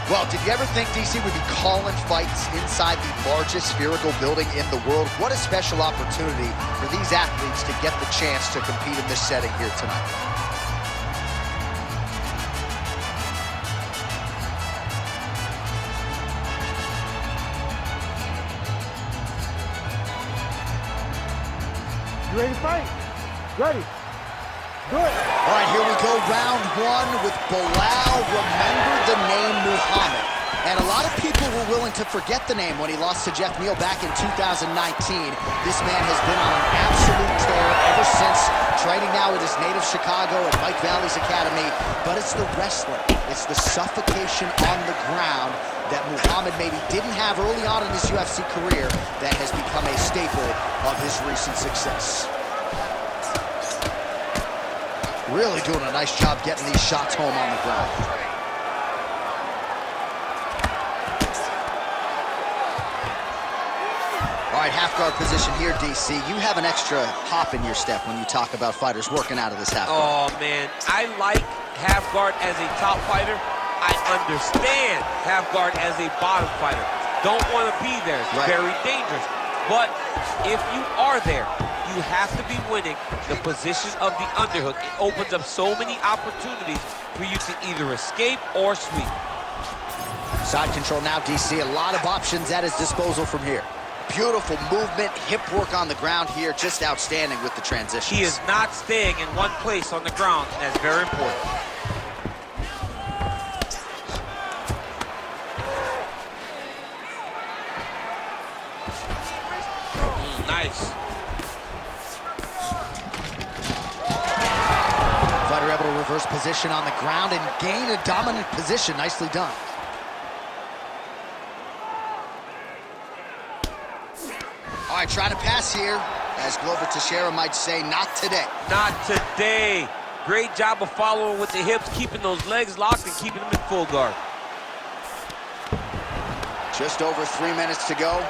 Well, did you ever think DC would be calling fights inside the largest spherical building in the world? What a special opportunity for these athletes to get the chance to compete in this setting here tonight. You ready to fight? Ready. Good. All right, here we go, round one with Belal. Remember the name Muhammad. And a lot of people were willing to forget the name when he lost to Jeff Neal back in 2019. This man has been on an absolute tear ever since, training now at his native Chicago at Mike Valley's Academy. But it's the wrestling, it's the suffocation on the ground that Muhammad maybe didn't have early on in his UFC career that has become a staple of his recent success. Really doing a nice job getting these shots home on the ground. All right, half guard position here, DC. You have an extra hop in your step when you talk about fighters working out of this half guard. Oh, man, I like half guard as a top fighter. I understand half guard as a bottom fighter. Don't want to be there. It's right. Very dangerous. But if you are there, you have to be winning the position of the underhook. It opens up so many opportunities for you to either escape or sweep. Side control now, DC. A lot of options at his disposal from here. Beautiful movement, hip work on the ground here. Just outstanding with the transitions. He is not staying in one place on the ground, and that's very important. Nice. Fighter able to reverse position on the ground and gain a dominant position. Nicely done. All right, trying to pass here. As Glover Teixeira might say, not today. Not today. Great job of following with the hips, keeping those legs locked and keeping them in full guard. Just over 3 minutes to go.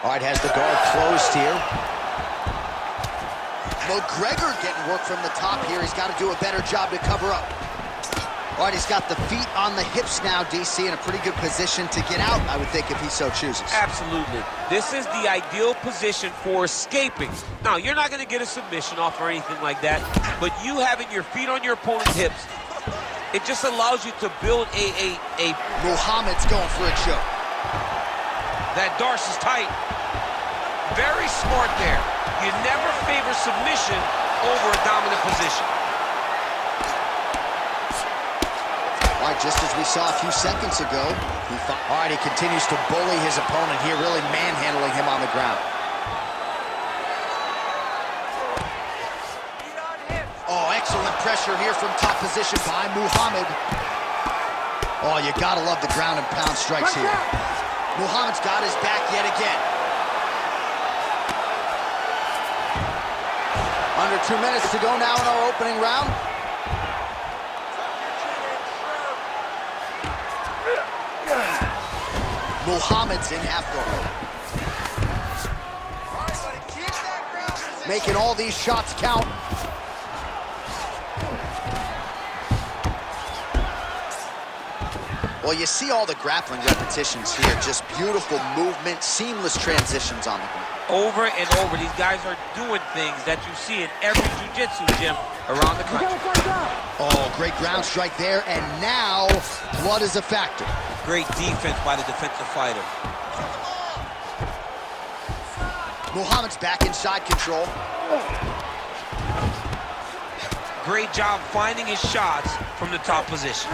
All right, has the guard closed here. McGregor getting work from the top here. He's got to do a better job to cover up. All right, he's got the feet on the hips now, DC, in a pretty good position to get out, I would think, if he so chooses. Absolutely. This is the ideal position for escaping. Now, you're not going to get a submission off or anything like that, but you having your feet on your opponent's hips, it just allows you to build a Muhammad's going for a choke. That Darce is tight. Very smart there. You never favor submission over a dominant position. All right, just as we saw a few seconds ago, all right, he continues to bully his opponent here, really manhandling him on the ground. Oh, excellent pressure here from top position by Muhammad. Oh, you gotta love the ground and pound strikes here. Muhammad's got his back yet again. Under 2 minutes to go now in our opening round. Muhammad's in half guard. Making all these shots count. Well, you see all the grappling repetitions here. Just beautiful movement, seamless transitions on the ground. Over and over, these guys are doing things that you see in every jiu-jitsu gym around the country. Oh, great ground strike there, and now blood is a factor. Great defense by the defensive fighter. Muhammad's back in side control. Great job finding his shots from the top position.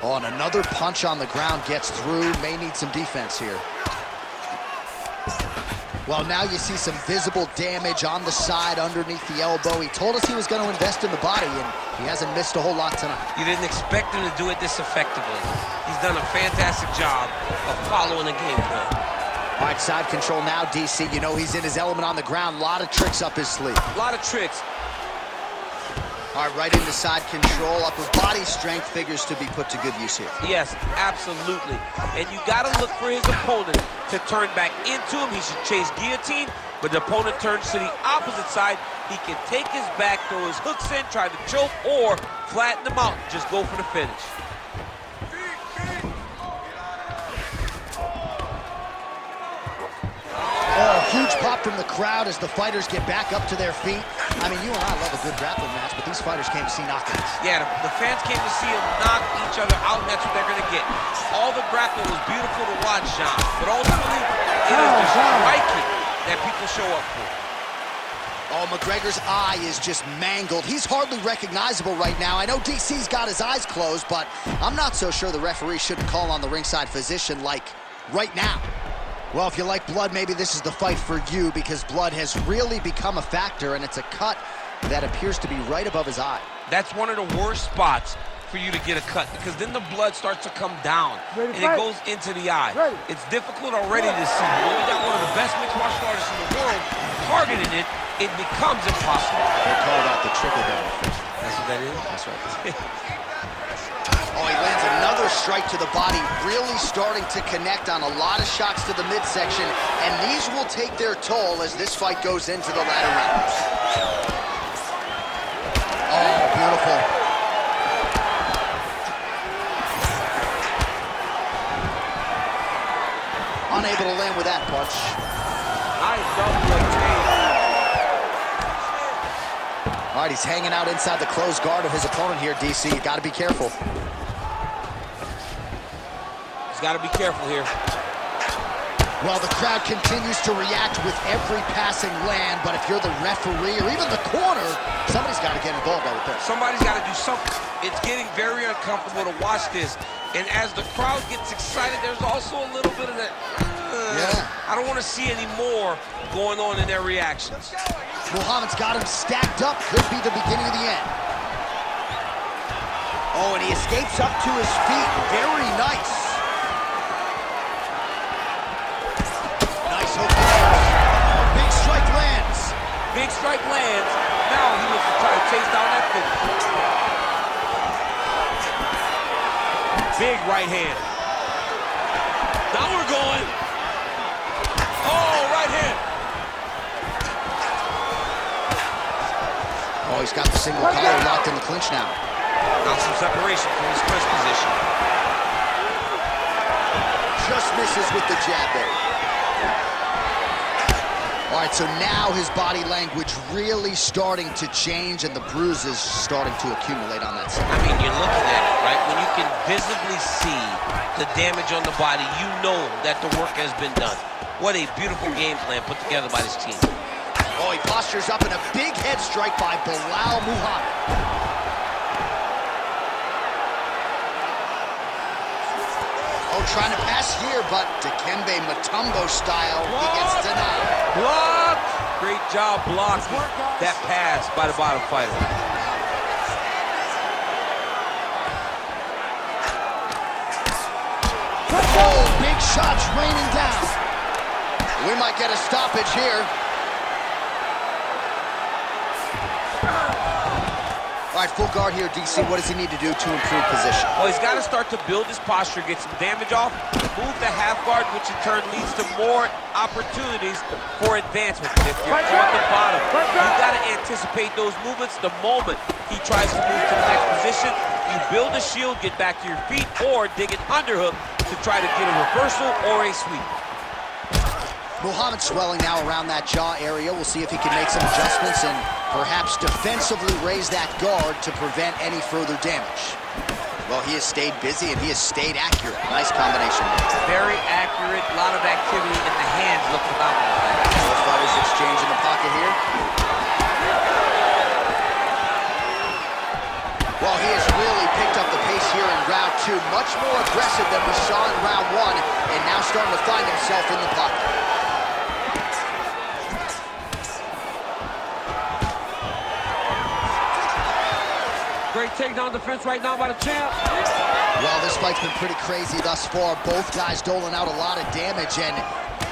Oh, and another punch on the ground gets through. May need some defense here. Well, now you see some visible damage on the side underneath the elbow. He told us he was going to invest in the body, and he hasn't missed a whole lot tonight. You didn't expect him to do it this effectively. He's done a fantastic job of following the game plan. All right, side control now, DC. You know he's in his element on the ground. A lot of tricks up his sleeve. A lot of tricks. All right, right into side control. Upper body strength figures to be put to good use here. Yes, absolutely. And you got to look for his opponent to turn back into him. He should chase guillotine, but the opponent turns to the opposite side. He can take his back, throw his hooks in, try to choke, or flatten him out. Just go for the finish. Oh, huge pop from the crowd as the fighters get back up to their feet. I mean, you and I love a good grappling match, but these fighters came to see knockouts. Yeah, the fans came to see them knock each other out, and that's what they're going to get. All the grappling was beautiful to watch, John, but ultimately, it is the striking that people show up for. Oh, McGregor's eye is just mangled. He's hardly recognizable right now. I know DC's got his eyes closed, but I'm not so sure the referee shouldn't call on the ringside physician like right now. Well, if you like blood, maybe this is the fight for you, because blood has really become a factor, and it's a cut that appears to be right above his eye. That's one of the worst spots for you to get a cut, because then the blood starts to come down, and it goes into the eye. It's difficult already to see. When you got one of the best mixed martial artists in the world targeting it, it becomes impossible. They call that the trickle-down effect. That's what that is? That's right. Oh, he lands another strike to the body, really starting to connect on a lot of shots to the midsection, and these will take their toll as this fight goes into the latter rounds. Oh, beautiful. Unable to land with that punch. Nice double leg. All right, he's hanging out inside the closed guard of his opponent here, DC. You got to be careful. He's got to be careful here. Well, the crowd continues to react with every passing land, but if you're the referee or even the corner, somebody's got to get involved out with this. Somebody's got to do something. It's getting very uncomfortable to watch this. And as the crowd gets excited, there's also a little bit of that, I don't want to see any more going on in their reactions. Muhammad's got him stacked up. Could be the beginning of the end. Oh, and he escapes up to his feet. Very nice. Nice hook lands. Big strike lands. Big strike lands. Now he looks to try to chase down that finish. Big right hand. Now we're going. Oh, right hand. Oh, he's got the single collar locked in the clinch now. Now some separation from his clinch position. Just misses with the jab there. All right, so now his body language really starting to change, and the bruises starting to accumulate on that side. I mean, you're looking at it, right? When you can visibly see the damage on the body, you know that the work has been done. What a beautiful game plan put together by this team. Oh, he postures up in a big head strike by Belal Mukhammad. Oh, trying to pass here, but Dikembe Mutombo style, he gets denied. Blocked! Great job blocking that pass by the bottom fighter. Oh, big shots raining down. We might get a stoppage here. All right, full guard here, DC. What does he need to do to improve position? Well, he's got to start to build his posture, get some damage off, move the half guard, which in turn leads to more opportunities for advancement. And if you're on the bottom, you've got to anticipate those movements the moment he tries to move to the next position. You build a shield, get back to your feet, or dig an underhook to try to get a reversal or a sweep. Muhammad swelling now around that jaw area. We'll see if he can make some adjustments and perhaps defensively raise that guard to prevent any further damage. Well, he has stayed busy and he has stayed accurate. Nice combination. Very accurate, a lot of activity, and the hands look phenomenal. Both fighters exchange in the pocket here. Well, he has really picked up the pace here in round two. Much more aggressive than we saw in round one, and now starting to find himself in the pocket. Great takedown defense right now by the champ. Well, this fight's been pretty crazy thus far. Both guys doling out a lot of damage, and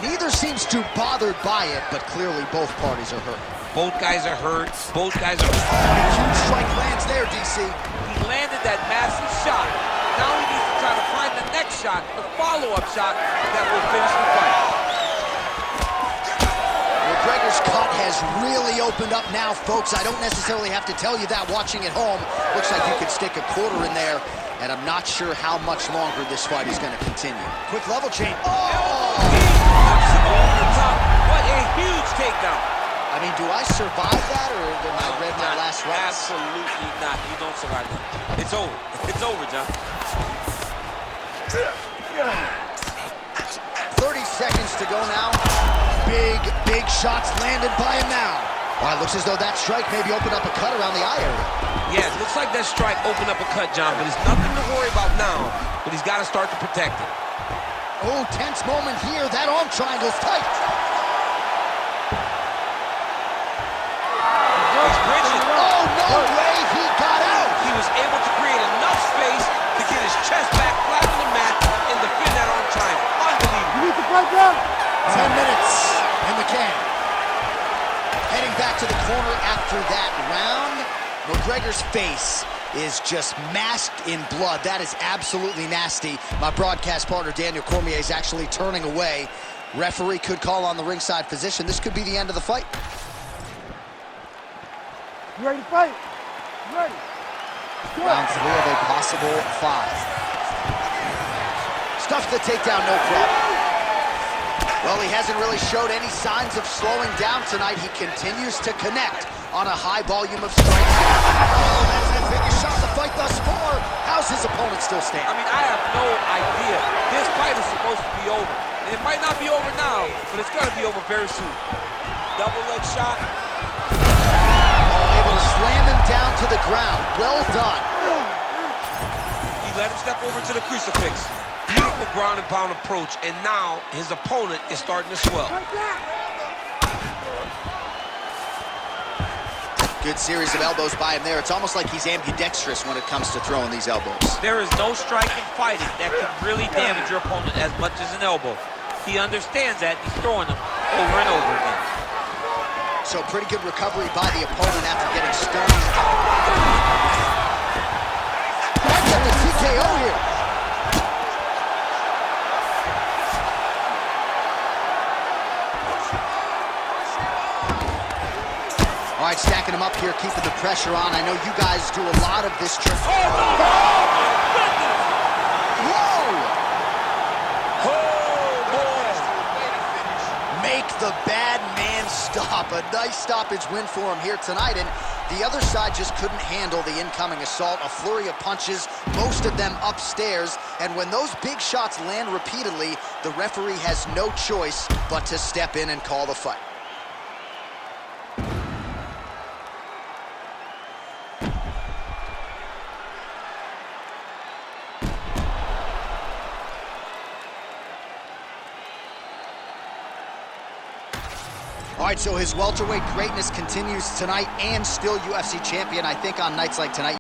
neither seems too bothered by it, but clearly both parties are hurt. Both guys are hurt. Both guys are... Huge strike lands there, DC. He landed that massive shot. Now he needs to try to find the next shot, the follow-up shot that will finish the fight. McGregor's cut has really opened up now, folks. I don't necessarily have to tell you that watching at home. Looks like you could stick a quarter in there, and I'm not sure how much longer this fight is going to continue. Quick level change. Oh! Over the top. What a huge takedown. I mean, do I survive that, or am I read my last rights? Absolutely not. You don't survive that. It's over. It's over, John. 30 seconds to go now. Big shots landed by him now. All right, looks as though that strike maybe opened up a cut around the eye area. Yeah, it looks like that strike opened up a cut, John, but there's nothing to worry about now, but he's got to start to protect it. Oh, tense moment here. That arm triangle's tight. He's bridging. Oh, no way he got out. He was able to create enough space to get his chest back flat on the mat and defend that arm triangle. Unbelievable. You need to fight down. 10 minutes in the can. Heading back to the corner after that round. McGregor's face is just masked in blood. That is absolutely nasty. My broadcast partner, Daniel Cormier, is actually turning away. Referee could call on the ringside physician. This could be the end of the fight. You ready to fight? You ready? Round 3 of a possible 5. Stuffs the takedown, no problem. Well, he hasn't really showed any signs of slowing down tonight. He continues to connect on a high volume of strikes. Oh, that's the biggest shot of the fight thus far. How's his opponent still stand? I mean, I have no idea. This fight is supposed to be over. It might not be over now, but it's going to be over very soon. Double leg shot. Able to slam him down to the ground. Well done. He let him step over to the crucifix. Beautiful ground and pound approach, and now his opponent is starting to swell. Good series of elbows by him there. It's almost like he's ambidextrous when it comes to throwing these elbows. There is no strike in fighting that can really damage your opponent as much as an elbow. He understands that. He's throwing them over and over again. So pretty good recovery by the opponent after getting stoned. That's at the TKO here. All right, stacking him up here, keeping the pressure on. I know you guys do a lot of this trick. Oh, no! Whoa! Oh, boy! Make the bad man stop. A nice stoppage win for him here tonight, and the other side just couldn't handle the incoming assault. A flurry of punches, most of them upstairs, and when those big shots land repeatedly, the referee has no choice but to step in and call the fight. All right, so his welterweight greatness continues tonight and still UFC champion, I think, on nights like tonight.